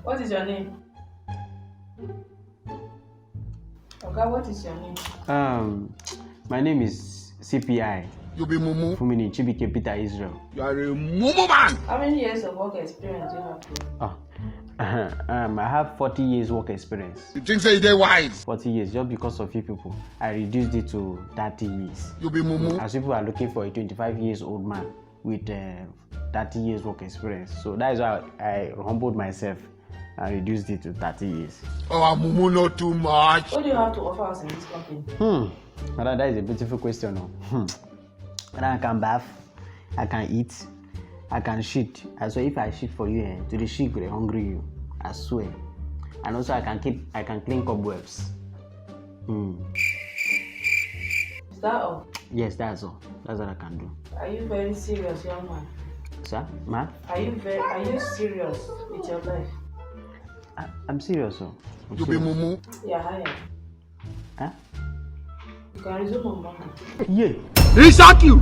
What is your name? Okay, what is your name? My name is CPI. You be mumu. Fumini Chibike Peter Israel. You are a mumu man. How many years of work experience do you have? I have 40 years work experience. You think say they wise? 40 years, just because of you people. I reduced it to 30 years. You be mumu. As people are looking for a 25 years old man with 30 years work experience. So that is why I humbled myself and reduced it to 30 years. Oh, mumu not too much. What do you have to offer us in this company? That is a beautiful question. I can bath, I can eat, I can shit. So if I shit for you, to the shit will hungry you. I swear. And also I can clean cobwebs. Is that all? Yes, that's all. That's what I can do. Are you very serious, young man? Sir? Ma? Are you serious with your life? I'm serious, sir. You be mumu. Yeah, hired. Huh? You can resume on Monday. Yeah. He shot you.